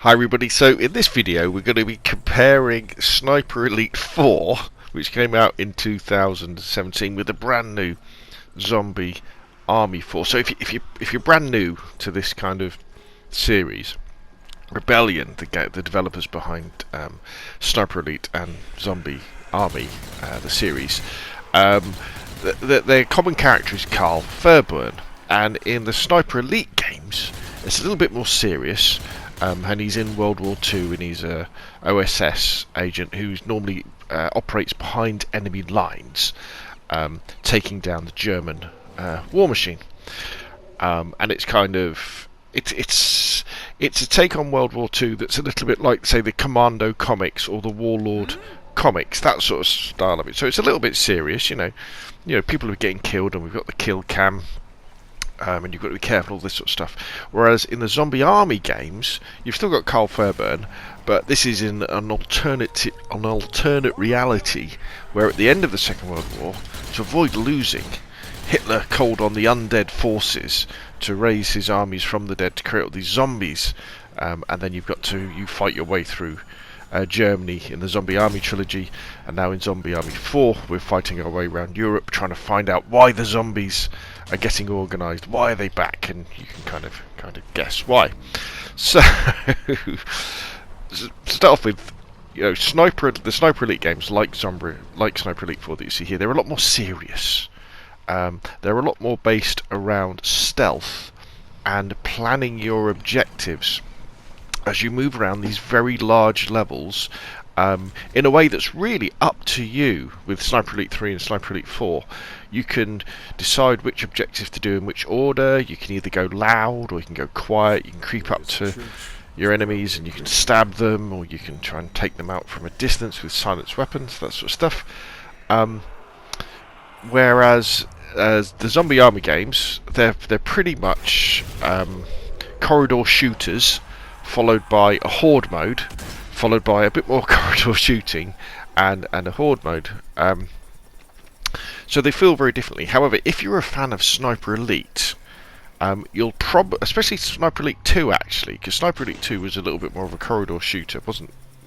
Hi everybody, so in this video we're going to be comparing Sniper Elite 4, which came out in 2017, with a brand new Zombie Army 4. So if you're brand new to this kind of series, Rebellion, the developers behind Sniper Elite and Zombie Army, the series, their common character is Carl Fairburn, and in the Sniper Elite games it's a little bit more serious. And he's in World War II, and he's a OSS agent who normally operates behind enemy lines, taking down the German war machine. And it's kind of it's a take on World War II that's a little bit like, say, the Commando comics or the Warlord comics, that sort of style of it. So it's a little bit serious, you know, people are getting killed, and we've got the kill cam. And you've got to be careful, all this sort of stuff. Whereas in the Zombie Army games, you've still got Carl Fairburn, but this is in an alternate reality, where at the end of the Second World War, to avoid losing, Hitler called on the undead forces to raise his armies from the dead to create all these zombies, and then you fight your way through Germany in the Zombie Army trilogy, and now in Zombie Army 4 we're fighting our way around Europe, trying to find out why the zombies are getting organised, why are they back, and you can kind of guess why. So start off with, the Sniper Elite games, like Sniper Elite 4 that you see here. They're a lot more serious. They're a lot more based around stealth and planning your objectives as you move around these very large levels, in a way that's really up to you. With Sniper Elite 3 and Sniper Elite 4, you can decide which objective to do in which order. You can either go loud or you can go quiet. You can creep up to your enemies and you can stab them, or you can try and take them out from a distance with silenced weapons, that sort of stuff. Whereas the Zombie Army games, they're pretty much corridor shooters, followed by a horde mode, followed by a bit more corridor shooting, and a horde mode. So they feel very differently. However, if you're a fan of Sniper Elite, you'll especially Sniper Elite 2 actually, because Sniper Elite 2 was a little bit more of a corridor shooter.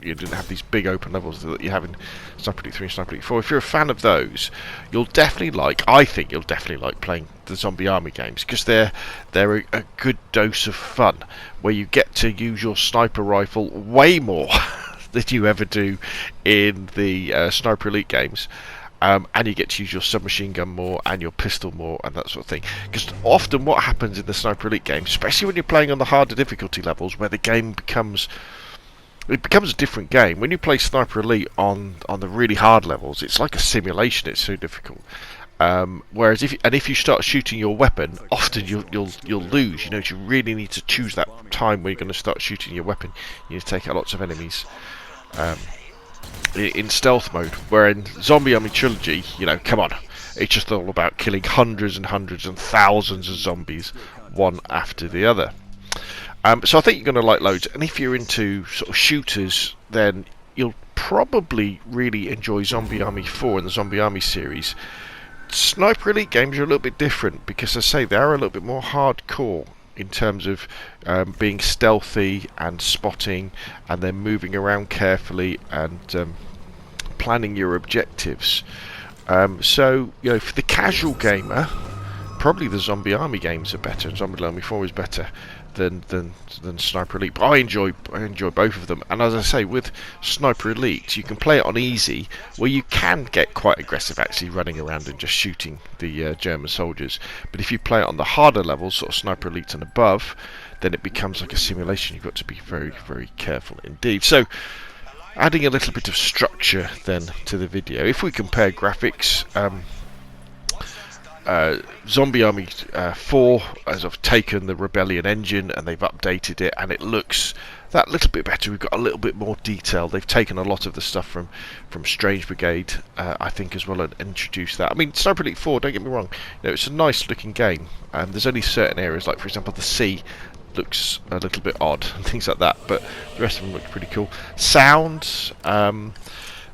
You didn't have these big open levels that you have in Sniper Elite 3 and Sniper Elite 4. If you're a fan of those, I think you'll definitely like playing the Zombie Army games, because they're a good dose of fun, where you get to use your sniper rifle way more than you ever do in the Sniper Elite games. And you get to use your submachine gun more and your pistol more and that sort of thing. Because often what happens in the Sniper Elite games, especially when you're playing on the harder difficulty levels, where the game becomes a different game. When you play Sniper Elite on the really hard levels, it's like a simulation. It's so difficult. Whereas if you start shooting your weapon, often you'll lose. You really need to choose that time where you're going to start shooting your weapon. You need to take out lots of enemies in stealth mode. Where in Zombie Army Trilogy, come on, it's just all about killing hundreds and hundreds and thousands of zombies, one after the other. So I think you're going to like loads, and if you're into sort of shooters, then you'll probably really enjoy Zombie Army 4 and the Zombie Army series. Sniper Elite games are a little bit different, because, as I say, they are a little bit more hardcore in terms of being stealthy and spotting, and then moving around carefully and planning your objectives. So, for the casual gamer, probably the Zombie Army games are better, and Zombie Army 4 is better than Sniper Elite. But I enjoy both of them. And as I say, with Sniper Elite, you can play it on easy, where you can get quite aggressive, actually running around and just shooting the German soldiers. But if you play it on the harder levels, sort of Sniper Elite and above, then it becomes like a simulation. You've got to be very, very careful indeed. So, adding a little bit of structure then to the video, if we compare graphics, Zombie Army 4 has taken the Rebellion engine and they've updated it, and it looks that little bit better. We've got a little bit more detail. They've taken a lot of the stuff from Strange Brigade, I think, as well, and introduced that. I mean, Sniper Elite 4, don't get me wrong, it's a nice looking game. There's only certain areas, like for example the sea looks a little bit odd and things like that, but the rest of them look pretty cool. Sound,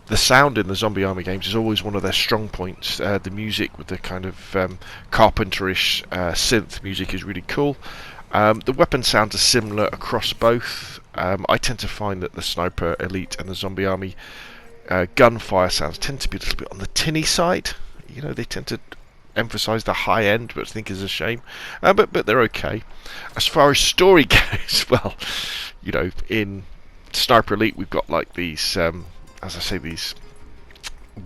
the sound in the Zombie Army games is always one of their strong points. The music with the kind of carpenterish synth music is really cool. The weapon sounds are similar across both. I tend to find that the Sniper Elite and the Zombie Army gunfire sounds tend to be a little bit on the tinny side. You know, they tend to emphasise the high end, which I think is a shame. But they're okay. As far as story goes, well, you know, in Sniper Elite we've got like these, as I say, these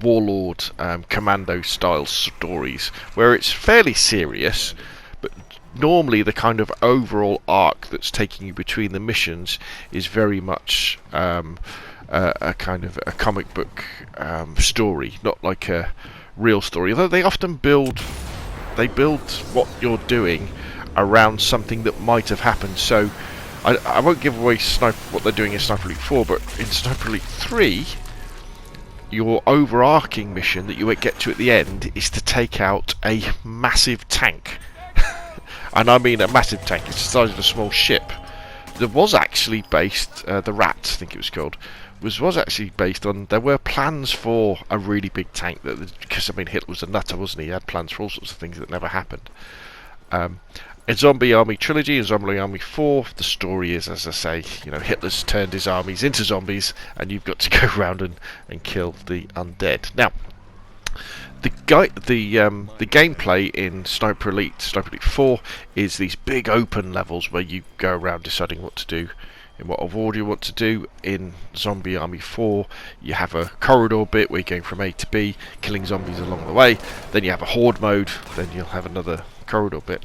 warlord commando style stories where it's fairly serious, but normally the kind of overall arc that's taking you between the missions is very much a kind of a comic book story, not like a real story. Although they often build what you're doing around something that might have happened. So I won't give away what they're doing in Sniper Elite 4, but in Sniper Elite 3, your overarching mission that you get to at the end is to take out a massive tank. And I mean a massive tank. It's the size of a small ship. There was actually based, the Rat, I think it was called, was actually based on, there were plans for a really big tank, because I mean Hitler was a nutter, wasn't he? He had plans for all sorts of things that never happened. In Zombie Army Trilogy and Zombie Army 4, the story is, as I say, you know, Hitler's turned his armies into zombies, and you've got to go around and kill the undead. Now, the gameplay in Sniper Elite 4 is these big open levels where you go around deciding what to do, in what order you want to do. In Zombie Army 4, you have a corridor bit where you're going from A to B, killing zombies along the way. Then you have a horde mode, then you'll have another corridor bit.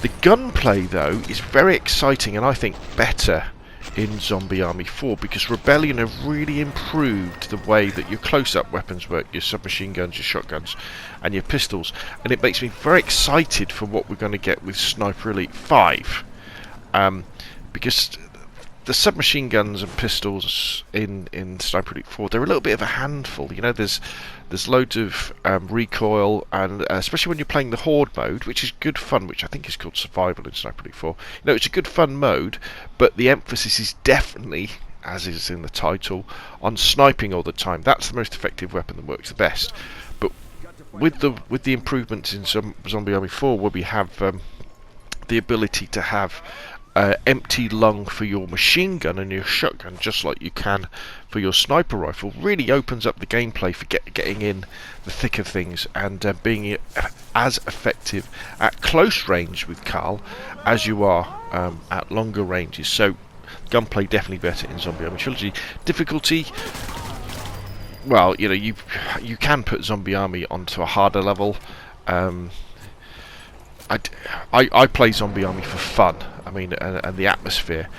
The gunplay, though, is very exciting and I think better in Zombie Army 4 because Rebellion have really improved the way that your close-up weapons work, your submachine guns, your shotguns and your pistols, and it makes me very excited for what we're going to get with Sniper Elite 5, because the submachine guns and pistols in Sniper Elite 4, they're a little bit of a handful. You know, there's loads of recoil, and especially when you're playing the Horde mode, which is good fun, which I think is called Survival in Sniper Elite 4. You know, it's a good fun mode, but the emphasis is definitely, as is in the title, on sniping all the time. That's the most effective weapon that works the best. But with the improvements in Zombie Army 4, where we have the ability to have empty lung for your machine gun and your shotgun, just like you can for your sniper rifle, really opens up the gameplay for getting in the thick of things and being as effective at close range with Carl as you are at longer ranges. So gunplay definitely better in Zombie Army Trilogy. Difficulty, well, you know, you can put Zombie Army onto a harder level. I play Zombie Army for fun. I mean, and the atmosphere.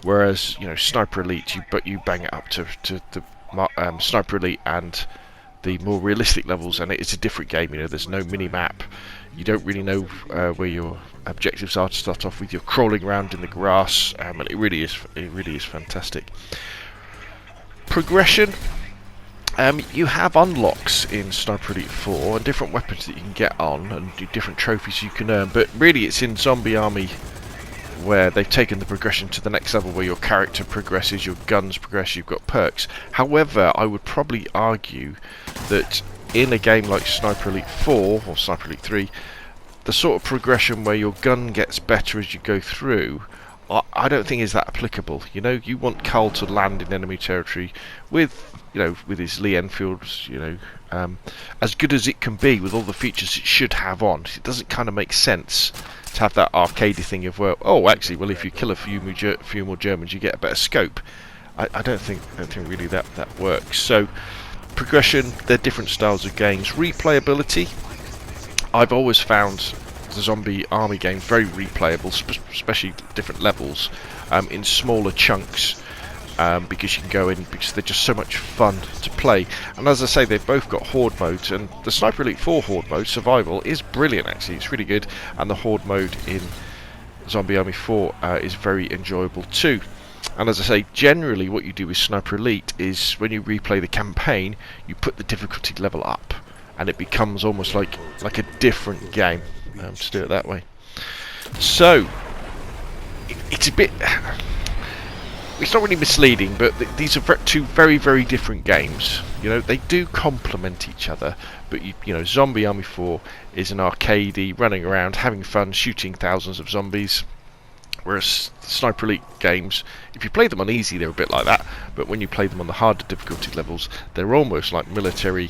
Whereas, you know, Sniper Elite, you bang it up to Sniper Elite and the more realistic levels, and it's a different game. You know, there's no mini map. You don't really know where your objectives are to start off with. You're crawling around in the grass, and it really is fantastic. Progression. You have unlocks in Sniper Elite 4 and different weapons that you can get on and different trophies you can earn, but really it's in Zombie Army where they've taken the progression to the next level, where your character progresses, your guns progress, you've got perks. However, I would probably argue that in a game like Sniper Elite 4 or Sniper Elite 3, the sort of progression where your gun gets better as you go through, I don't think is that applicable. You know, you want Carl to land in enemy territory with, you know, with his Lee Enfields, you know, as good as it can be with all the features it should have on. It doesn't kind of make sense to have that arcadey thing of, well, oh, actually, well, if you kill a few more Germans, you get a better scope. I don't think really that works. So progression, they're different styles of games. Replayability, I've always found the Zombie Army games very replayable, especially different levels, in smaller chunks, because you can go in, because they're just so much fun to play. And as I say, they've both got horde modes, and the Sniper Elite 4 horde mode, survival, is brilliant actually. It's really good, and the horde mode in Zombie Army 4 is very enjoyable too. And as I say, generally what you do with Sniper Elite is when you replay the campaign, you put the difficulty level up, and it becomes almost like a different game, to do it that way. So it's a bit, it's not really misleading, but these are two very, very different games. You know, they do complement each other, but you know, Zombie Army 4 is an arcadey, running around, having fun, shooting thousands of zombies. Whereas Sniper Elite games, if you play them on easy, they're a bit like that, but when you play them on the harder difficulty levels, they're almost like military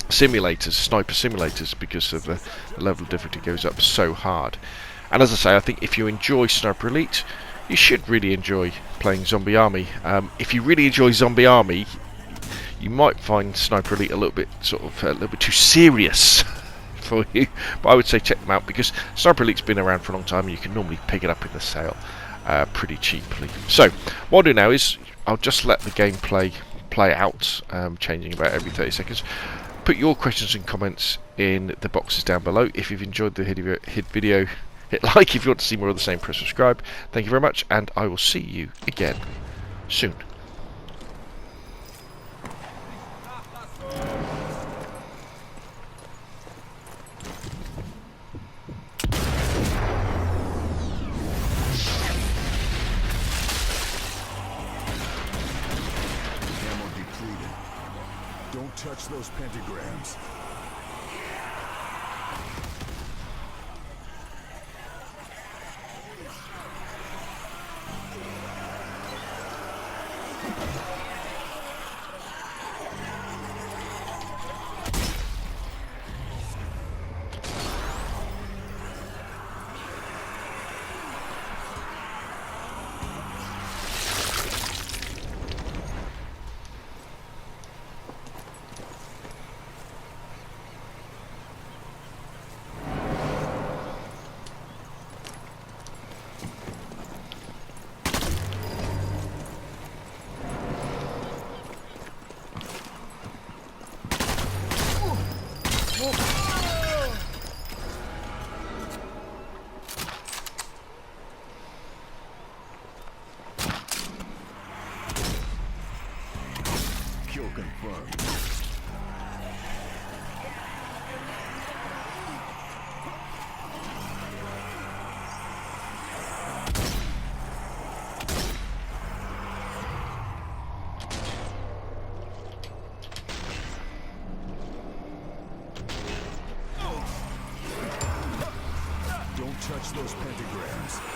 simulators, sniper simulators, because of the level of difficulty goes up so hard. And as I say, I think if you enjoy Sniper Elite, you should really enjoy playing Zombie Army. If you really enjoy Zombie Army, you might find Sniper Elite a little bit too serious for you. But I would say check them out, because Sniper Elite's been around for a long time and you can normally pick it up in the sale pretty cheaply. So what I'll do now is I'll just let the gameplay play out, changing about every 30 seconds. Put your questions and comments in the boxes down below. If you've enjoyed the video, hit like. If you want to see more of the same, press subscribe. Thank you very much, and I will see you again soon. Ammo depleted. Don't touch those pentagrams. Kill confirmed. Don't touch those pentagrams.